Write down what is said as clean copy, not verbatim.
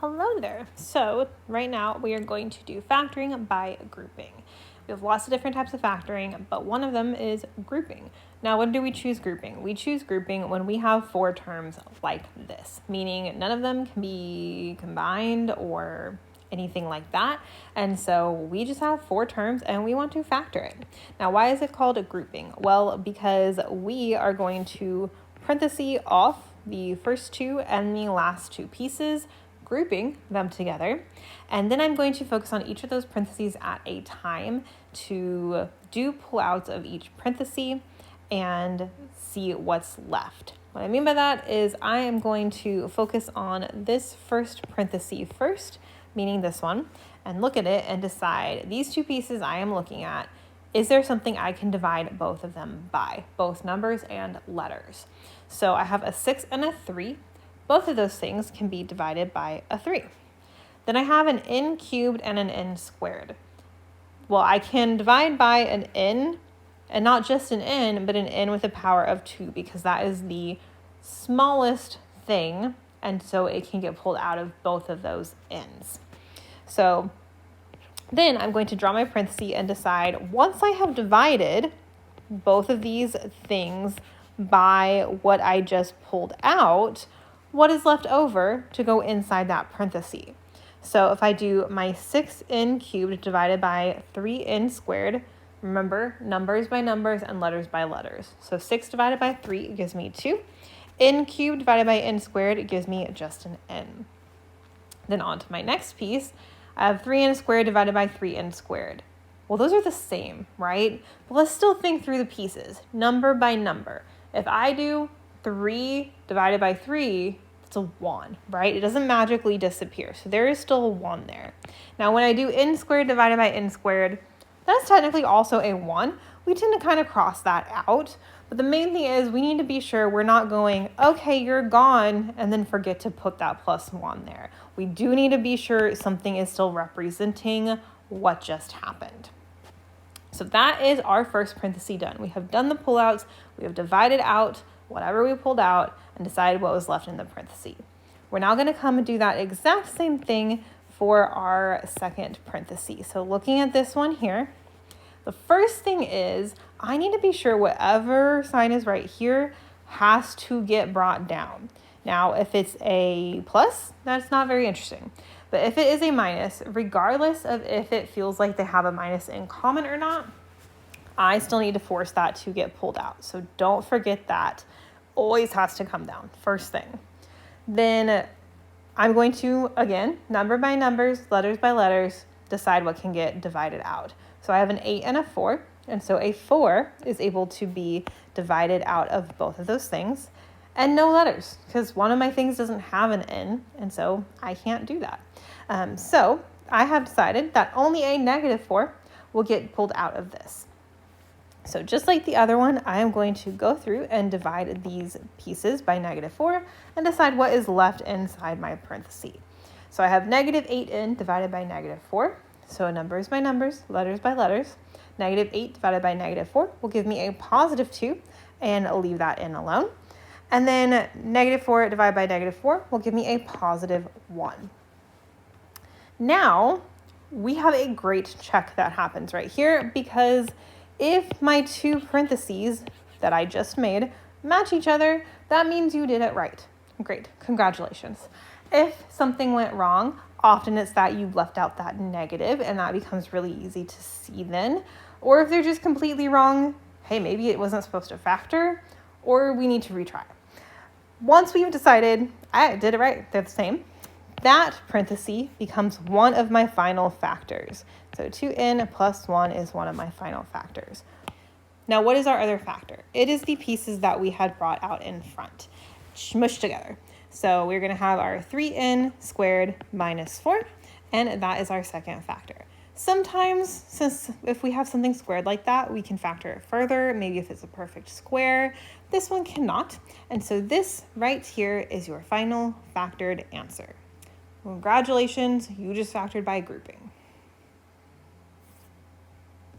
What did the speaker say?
Hello there. So right now we are going to do factoring by grouping. We have lots of different types of factoring, but one of them is grouping. Now, when do we choose grouping? We choose grouping when we have four terms like this, meaning none of them can be combined or anything like that. And so we just have four terms and we want to factor it. Now, why is it called a grouping? Well, because we are going to parenthesis off the first two and the last two pieces, grouping them together. And then I'm going to focus on each of those parentheses at a time to do pullouts of each parenthesis and see what's left. What I mean by that is I am going to focus on this first parenthesis first, meaning this one, and look at it and decide these two pieces I am looking at, is there something I can divide both of them by, both numbers and letters? So I have a 6 and a 3. Both of those things can be divided by a 3. Then I have an n cubed and an n squared. Well, I can divide by an n, and not just an n, but an n with a power of 2, because that is the smallest thing, and so it can get pulled out of both of those n's. So then I'm going to draw my parenthesis and decide, once I have divided both of these things by what I just pulled out, what is left over to go inside that parenthesis. So if I do my 6n cubed divided by 3n squared, remember, numbers by numbers and letters by letters. So 6 divided by 3 gives me 2. N cubed divided by n squared gives me just an n. Then on to my next piece, I have 3n squared divided by 3n squared. Well, those are the same, right? But let's still think through the pieces, number by number. If I do 3 divided by 3, it's a 1, right? It doesn't magically disappear. So there is still a 1 there. Now, when I do n squared divided by n squared, that's technically also a 1. We tend to kind of cross that out. But the main thing is we need to be sure we're not going, okay, you're gone, and then forget to put that plus 1 there. We do need to be sure something is still representing what just happened. So that is our first parenthesis done. We have done the pullouts. We have divided out whatever we pulled out and decided what was left in the parenthesis. We're now going to come and do that exact same thing for our second parenthesis. So looking at this one here, the first thing is I need to be sure whatever sign is right here has to get brought down. Now, if it's a plus, that's not very interesting. But if it is a minus, regardless of if it feels like they have a minus in common or not, I still need to force that to get pulled out. So don't forget that. Always has to come down, first thing. Then I'm going to, again, number by numbers, letters by letters, decide what can get divided out. So I have an 8 and a 4, and so a 4 is able to be divided out of both of those things. And no letters, because one of my things doesn't have an N, and so I can't do that. So I have decided that only a -4 will get pulled out of this. So just like the other one, I am going to go through and divide these pieces by -4 and decide what is left inside my parenthesis. So I have -8n divided by -4. So numbers by numbers, letters by letters. -8 divided by -4 will give me a +2 and leave that in alone. And then -4 divided by -4 will give me a +1. Now we have a great check that happens right here, because if my two parentheses that I just made match each other, that means you did it right. Great, congratulations. If something went wrong, often it's that you left out that negative, and that becomes really easy to see then. Or if they're just completely wrong, hey, maybe it wasn't supposed to factor, or we need to retry. Once we've decided I did it right, they're the same, that parenthesis becomes one of my final factors. So 2n plus 1 is one of my final factors. Now, what is our other factor? It is the pieces that we had brought out in front, smushed together. So we're going to have our 3n squared minus 4, and that is our second factor. Sometimes, since if we have something squared like that, we can factor it further, maybe if it's a perfect square. This one cannot, and so this right here is your final factored answer. Congratulations, you just factored by grouping.